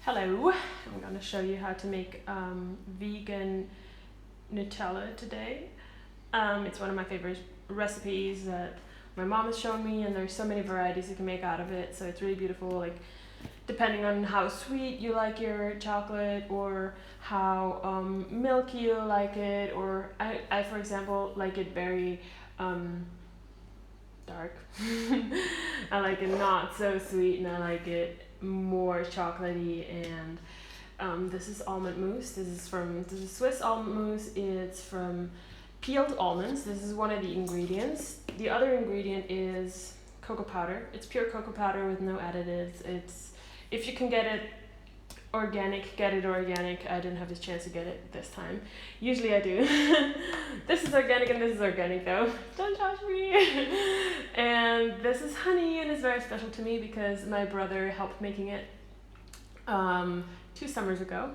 Hello, I'm going to show you how to make vegan Nutella today. It's one of my favorite recipes that my mom has shown me, and there's so many varieties you can make out of it, so it's really beautiful, like depending on how sweet you like your chocolate or how milky you like it, or I for example like it very dark. I like it not so sweet, and I like it more chocolatey. And this is almond mousse. This is Swiss almond mousse. It's from peeled almonds. This is one of the ingredients. The other ingredient is cocoa powder. It's pure cocoa powder with no additives. It's, if you can get it organic, get it organic. I didn't have this chance to get it this time. Usually I do. This is organic and this is organic though. Don't judge me. And this is honey, and it's very special to me because my brother helped making it 2 summers ago.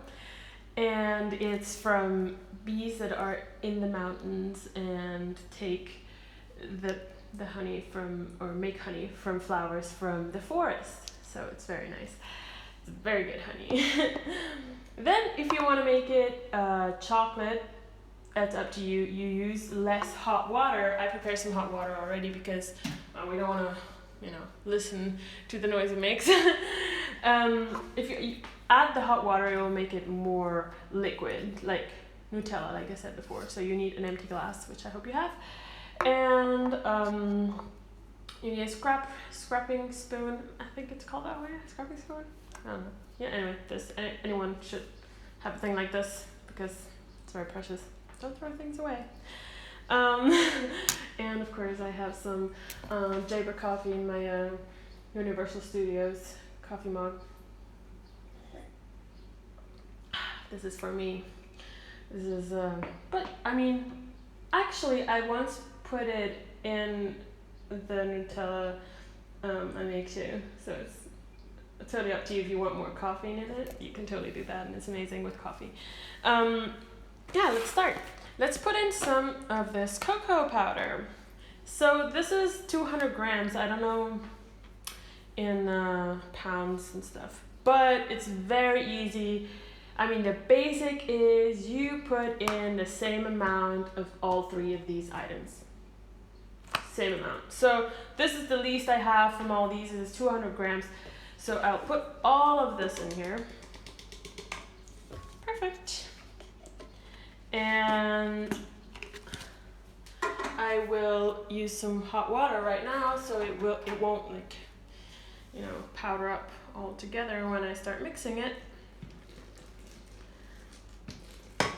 And it's from bees that are in the mountains and take the honey from, or make honey from flowers from the forest. So it's very nice. It's very good honey. Then if you want to make it chocolate, that's up to you. You use less hot water. I prepare some hot water already because we don't want to, listen to the noise it makes. If you add the hot water, it will make it more liquid, like Nutella, like I said before. So you need an empty glass, which I hope you have. And you need a scrapping spoon. I think it's called that way, scrapping spoon. I don't know. Yeah, anyway, anyone should have a thing like this because it's very precious. Don't throw things away. And of course I have some Jaber coffee in my Universal Studios coffee mug. This is for me. This is, but I mean, actually I once put it in the Nutella I make too, so it's totally up to you. If you want more caffeine in it, you can totally do that, and it's amazing with coffee. Yeah, let's start. Let's put in some of this cocoa powder. So this is 200 grams. I don't know in pounds and stuff, but it's very easy. I mean, the basic is you put in the same amount of all 3 of these items. Same amount. So this is the least I have from all these. Is 200 grams. So I'll put all of this in here. Perfect. And I will use some hot water right now, so it won't like, powder up all together when I start mixing it.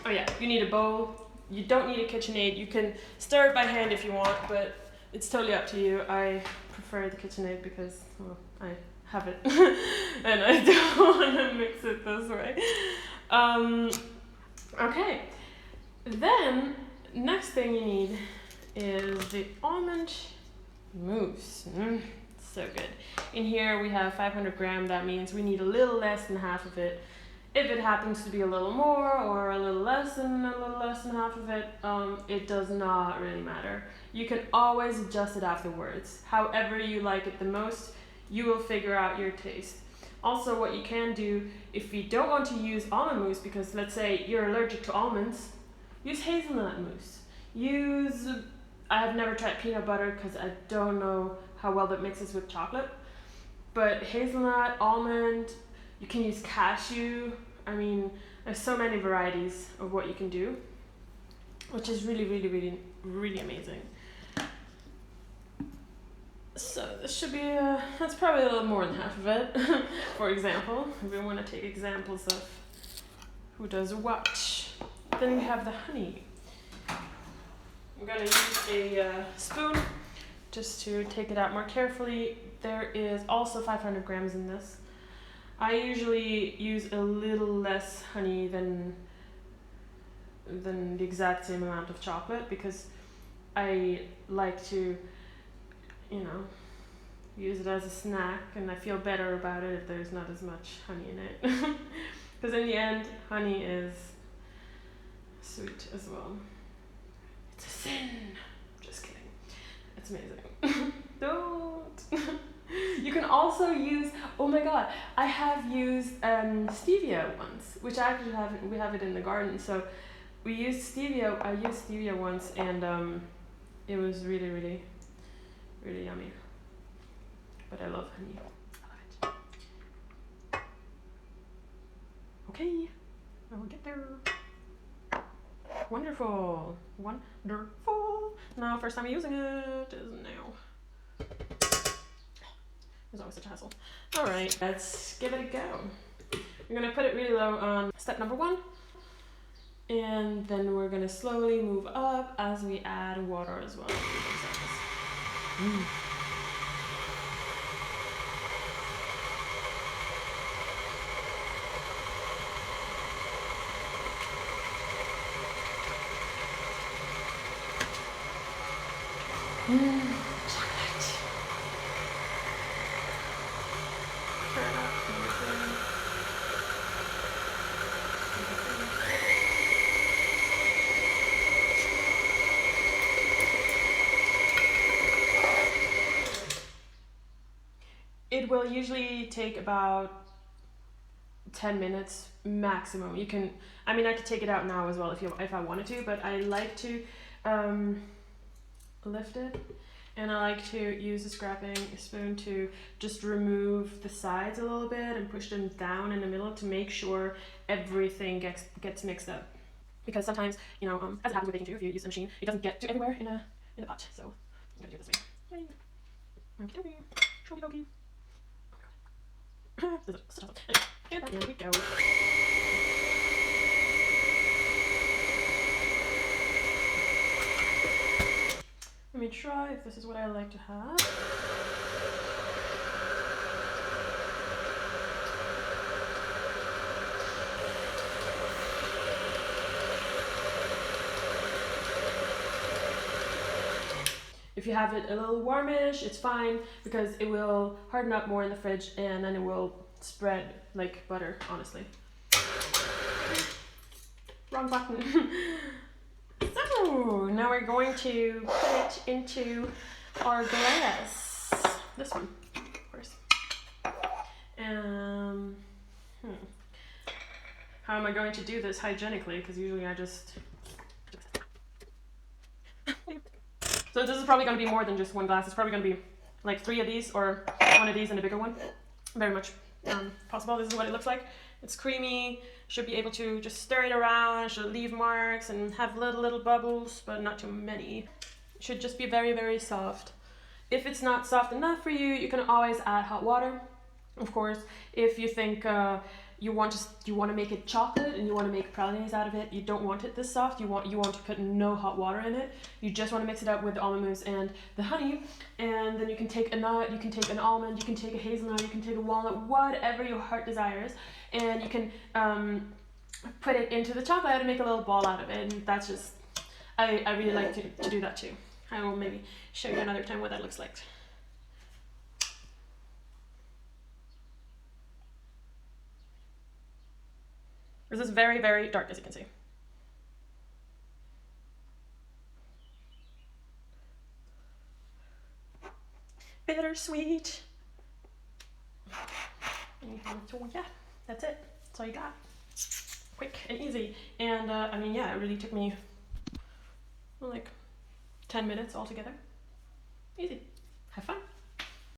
Oh yeah, you need a bowl. You don't need a KitchenAid. You can stir it by hand if you want, but it's totally up to you. I prefer the KitchenAid because, well, I have it and I don't want to mix it this way. Okay, then next thing you need is the almond mousse. So good. In here we have 500 grams. That means we need a little less than half of it. If it happens to be a little more or a little less than half of it, it does not really matter. You can always adjust it afterwards. However you like it the most, you will figure out your taste. Also, what you can do, if you don't want to use almond mousse, because let's say you're allergic to almonds, use hazelnut mousse. I have never tried peanut butter because I don't know how well that mixes with chocolate, but hazelnut, almond, you can use cashew. I mean, there's so many varieties of what you can do, which is really, really, really, really amazing. So this should be, that's probably a little more than half of it, for example, if we want to take examples of who does what. Then we have the honey. I'm going to use a spoon just to take it out more carefully. There is also 500 grams in this. I usually use a little less honey than the exact same amount of chocolate because I like to, use it as a snack, and I feel better about it if there's not as much honey in it. Because in the end, honey is sweet as well. It's a sin. Just kidding. It's amazing. Don't. You can also use, oh my god, I have used stevia once, which I actually we have it in the garden. So I used stevia once, and it was really, really, really yummy. But I love honey. I love it. Okay, I will get there. Wonderful. Wonderful. Now, first time using it is now. It's always such a hassle. Alright, let's give it a go. We're going to put it really low on step number 1. And then we're going to slowly move up as we add water as well. Chocolate. Turn up everything. It will usually take about 10 minutes maximum. You can, I mean, I could take it out now as well if I wanted to, but I like to lift it, and I like to use a scraping spoon to just remove the sides a little bit and push them down in the middle to make sure everything gets mixed up. Because sometimes, you know, as it happens with baking too, if you use a machine, it doesn't get to everywhere in the pot. So I'm gonna do it this way. Okie dokie. Oh my god. And there we go. Let me try if this is what I like to have. If you have it a little warmish, it's fine because it will harden up more in the fridge and then it will spread like butter, honestly. Wrong button. So now we're going to put it into our glass. This one, of course. How am I going to do this hygienically? Because usually I just... So this is probably going to be more than just one glass. It's probably going to be like 3 of these or 1 of these and a bigger one. Very much possible. This is what it looks like. It's creamy. Should be able to just stir it around. Should leave marks and have little bubbles, but not too many. Should just be very, very soft. If it's not soft enough for you, you can always add hot water. Of course, if you think you want to make it chocolate and you want to make pralines out of it, you don't want it this soft. You want to put no hot water in it. You just want to mix it up with the almond mousse and the honey, and then you can take a nut, you can take an almond, you can take a hazelnut, you can take a walnut, whatever your heart desires, and you can put it into the chocolate and make a little ball out of it. And that's just, I really like to do that too. I will maybe show you another time what that looks like. This is very, very dark, as you can see. Bittersweet. So yeah, that's it. That's all you got. Quick and easy. And I mean, yeah, it really took me like 10 minutes altogether. Easy. Have fun.